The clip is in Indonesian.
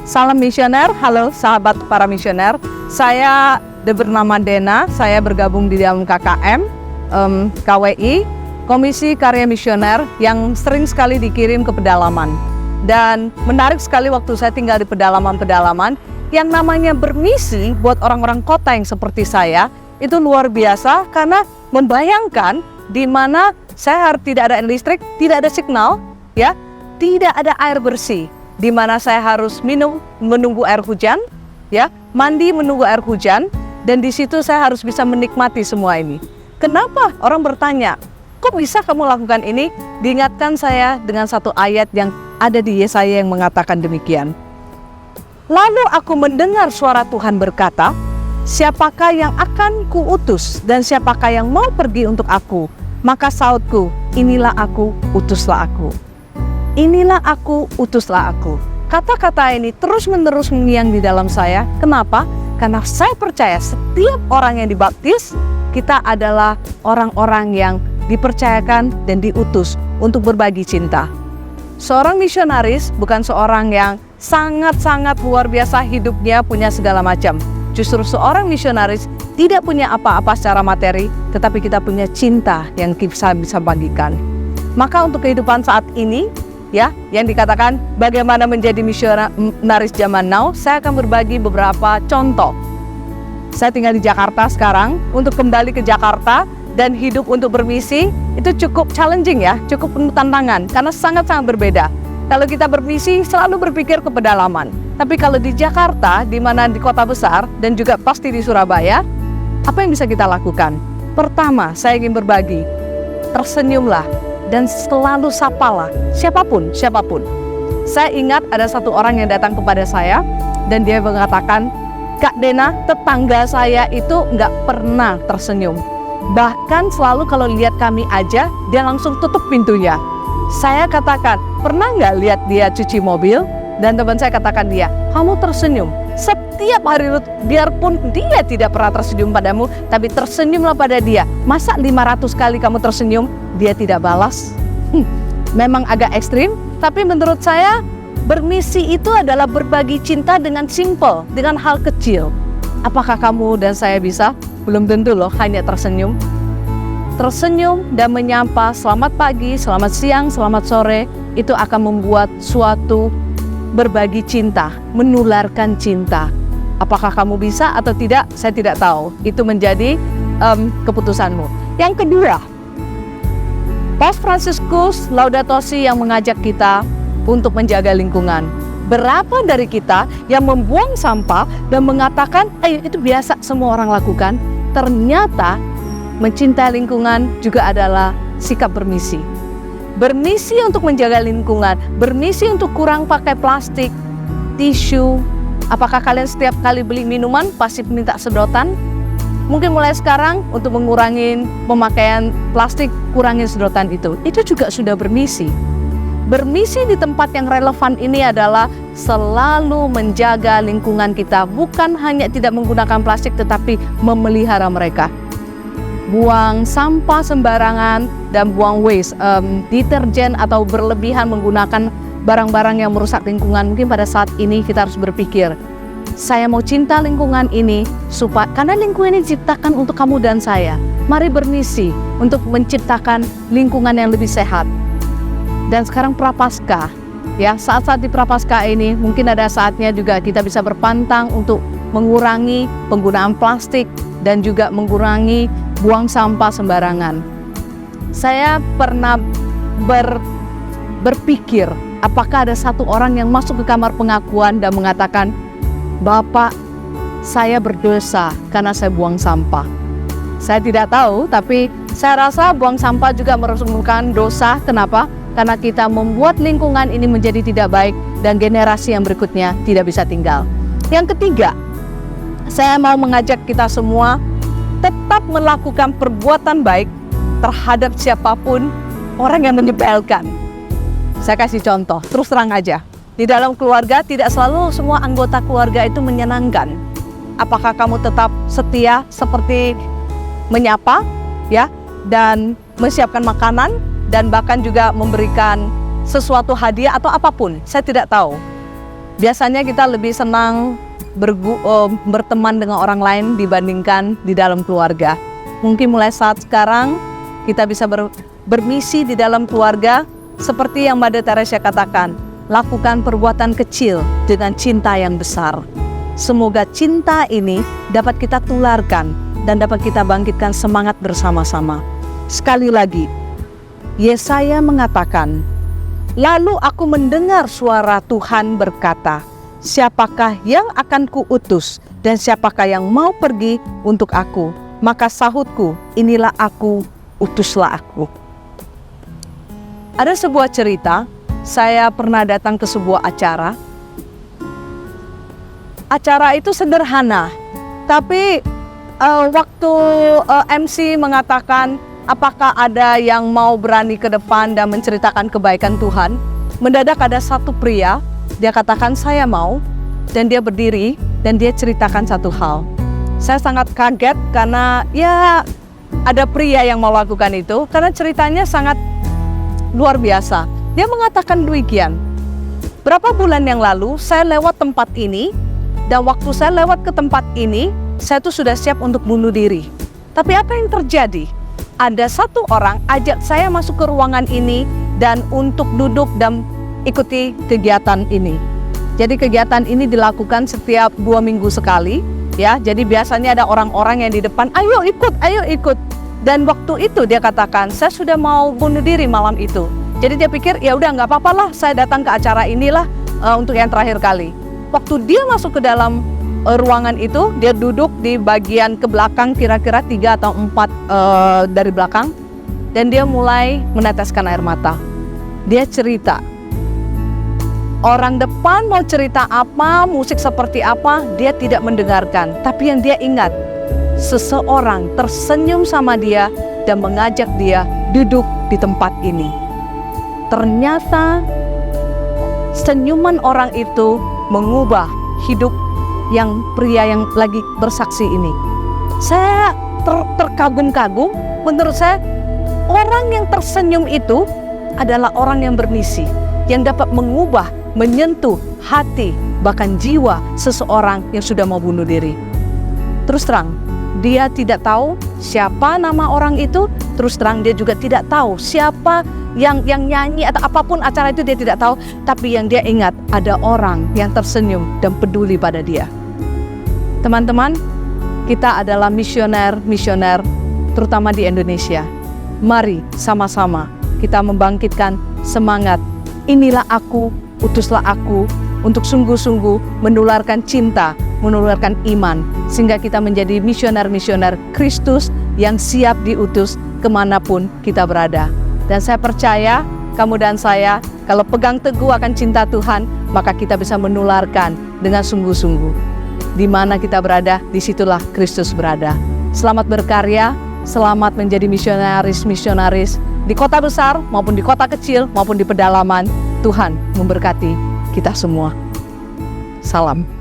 Salam misioner, halo sahabat para misioner. Saya bernama Dena, saya bergabung di dalam KKM, KWI, Komisi Karya Misioner yang sering sekali dikirim ke pedalaman. Dan menarik sekali waktu saya tinggal di pedalaman-pedalaman, yang namanya bermisi buat orang-orang kota yang seperti saya, itu luar biasa karena membayangkan di mana saya harus tidak ada listrik, tidak ada signal, ya, tidak ada air bersih. Di mana saya harus minum menunggu air hujan, ya, mandi menunggu air hujan, dan di situ saya harus bisa menikmati semua ini. Kenapa orang bertanya, kok bisa kamu lakukan ini? Diingatkan saya dengan satu ayat yang ada di Yesaya yang mengatakan demikian. Lalu aku mendengar suara Tuhan berkata, siapakah yang akan kuutus dan siapakah yang mau pergi untuk aku? Maka sautku, inilah aku, utuslah aku. Inilah aku, utuslah aku. Kata-kata ini terus-menerus mengiang di dalam saya. Kenapa? Karena saya percaya setiap orang yang dibaptis, kita adalah orang-orang yang dipercayakan dan diutus untuk berbagi cinta. Seorang misionaris bukan seorang yang sangat-sangat luar biasa hidupnya, punya segala macam. Justru seorang misionaris tidak punya apa-apa secara materi, tetapi kita punya cinta yang kita bisa bagikan. Maka untuk kehidupan saat ini, ya, yang dikatakan bagaimana menjadi misionaris zaman now, saya akan berbagi beberapa contoh. Saya tinggal di Jakarta sekarang. Untuk kembali ke Jakarta dan hidup untuk bermisi itu cukup challenging, ya, cukup penuh tantangan karena sangat-sangat berbeda. Kalau kita bermisi selalu berpikir ke pedalaman, tapi kalau di Jakarta, di mana di kota besar dan juga pasti di Surabaya, apa yang bisa kita lakukan? Pertama, saya ingin berbagi, tersenyumlah dan selalu sapalah siapapun. Saya ingat ada satu orang yang datang kepada saya dan dia mengatakan, Kak Dena, tetangga saya itu nggak pernah tersenyum. Bahkan selalu kalau lihat kami aja, dia langsung tutup pintunya. Saya katakan, pernah nggak lihat dia cuci mobil? Dan teman saya katakan dia, kamu tersenyum. Setiap hari, biarpun dia tidak pernah tersenyum padamu, tapi tersenyumlah pada dia. Masa 500 kali kamu tersenyum, dia tidak balas? Memang agak ekstrim, tapi menurut saya bermisi itu adalah berbagi cinta dengan simple, dengan hal kecil. Apakah kamu dan saya bisa? Belum tentu loh, hanya tersenyum. Tersenyum dan menyapa selamat pagi, selamat siang, selamat sore, itu akan membuat suatu berbagi cinta, menularkan cinta. Apakah kamu bisa atau tidak, saya tidak tahu. Itu menjadi keputusanmu. Yang kedua, Paus Fransiskus Laudato Si yang mengajak kita untuk menjaga lingkungan. Berapa dari kita yang membuang sampah dan mengatakan, ayo itu biasa semua orang lakukan. Ternyata mencintai lingkungan juga adalah sikap bermisi. Bermisi untuk menjaga lingkungan, bermisi untuk kurang pakai plastik, tisu. Apakah kalian setiap kali beli minuman pasti minta sedotan? Mungkin mulai sekarang untuk mengurangi pemakaian plastik, kurangin sedotan itu. Itu juga sudah bermisi. Bermisi di tempat yang relevan ini adalah selalu menjaga lingkungan kita. Bukan hanya tidak menggunakan plastik, tetapi memelihara mereka. Buang sampah sembarangan dan buang waste, deterjen atau berlebihan menggunakan barang-barang yang merusak lingkungan. Mungkin pada saat ini kita harus berpikir, saya mau cinta lingkungan ini karena lingkungan ini diciptakan untuk kamu dan saya. Mari bermisi untuk menciptakan lingkungan yang lebih sehat. Dan sekarang Prapaskah, ya, saat-saat di Prapaskah ini mungkin ada saatnya juga kita bisa berpantang untuk mengurangi penggunaan plastik dan juga mengurangi buang sampah sembarangan. Saya pernah berpikir, apakah ada satu orang yang masuk ke kamar pengakuan dan mengatakan, Bapak, saya berdosa karena saya buang sampah. Saya tidak tahu, tapi saya rasa buang sampah juga merupakan dosa. Kenapa? Karena kita membuat lingkungan ini menjadi tidak baik dan generasi yang berikutnya tidak bisa tinggal. Yang ketiga, saya mau mengajak kita semua tetap melakukan perbuatan baik terhadap siapapun orang yang menyepelekan. Saya kasih contoh, terus terang aja. Di dalam keluarga tidak selalu semua anggota keluarga itu menyenangkan. Apakah kamu tetap setia seperti menyapa, ya, dan menyiapkan makanan dan bahkan juga memberikan sesuatu hadiah atau apapun? Saya tidak tahu. Biasanya kita lebih senang berteman dengan orang lain dibandingkan di dalam keluarga. Mungkin mulai saat sekarang kita bisa bermisi di dalam keluarga seperti yang Mother Teresa katakan, lakukan perbuatan kecil dengan cinta yang besar. Semoga cinta ini dapat kita tularkan dan dapat kita bangkitkan semangat bersama-sama. Sekali lagi, Yesaya mengatakan, lalu aku mendengar suara Tuhan berkata, siapakah yang akan kuutus dan siapakah yang mau pergi untuk aku? Maka sahutku, inilah aku, utuslah aku. Ada sebuah cerita, saya pernah datang ke sebuah acara. Acara itu sederhana, tapi waktu MC mengatakan, apakah ada yang mau berani ke depan dan menceritakan kebaikan Tuhan? Mendadak ada satu pria, dia katakan saya mau, dan dia berdiri dan dia ceritakan satu hal. Saya sangat kaget karena ya ada pria yang mau lakukan itu, karena ceritanya sangat luar biasa. Dia mengatakan demikian, berapa bulan yang lalu saya lewat tempat ini, dan waktu saya lewat ke tempat ini, saya tuh sudah siap untuk bunuh diri. Tapi apa yang terjadi? Ada satu orang ajak saya masuk ke ruangan ini dan untuk duduk dan ikuti kegiatan ini. Jadi kegiatan ini dilakukan setiap 2 minggu sekali, ya. Jadi biasanya ada orang-orang yang di depan, ayo ikut. Dan waktu itu dia katakan, saya sudah mau bunuh diri malam itu. Jadi dia pikir, ya udah nggak apa-apa lah, saya datang ke acara inilah untuk yang terakhir kali. Waktu dia masuk ke dalam ruangan itu, dia duduk di bagian ke belakang, kira-kira 3 atau 4 dari belakang, dan dia mulai meneteskan air mata. Dia cerita, orang depan mau cerita apa, musik seperti apa, dia tidak mendengarkan. Tapi yang dia ingat, seseorang tersenyum sama dia dan mengajak dia duduk di tempat ini. Ternyata senyuman orang itu mengubah hidup yang pria yang lagi bersaksi ini. Saya terkagum-kagum. Menurut saya, orang yang tersenyum itu adalah orang yang bermisi, yang dapat mengubah, menyentuh hati, bahkan jiwa seseorang yang sudah mau bunuh diri. Terus terang, dia tidak tahu siapa nama orang itu. Terus terang, dia juga tidak tahu siapa yang nyanyi atau apapun acara itu, dia tidak tahu. Tapi yang dia ingat, ada orang yang tersenyum dan peduli pada dia. Teman-teman, kita adalah misioner, terutama di Indonesia. Mari sama-sama kita membangkitkan semangat. Inilah aku, utuslah aku, untuk sungguh-sungguh menularkan cinta, menularkan iman, sehingga kita menjadi misioner-misioner Kristus yang siap diutus kemanapun kita berada. Dan saya percaya, kamu dan saya, kalau pegang teguh akan cinta Tuhan, maka kita bisa menularkan dengan sungguh-sungguh. Di mana kita berada, disitulah Kristus berada. Selamat berkarya, selamat menjadi misionaris di kota besar maupun di kota kecil maupun di pedalaman. Tuhan memberkati kita semua. Salam.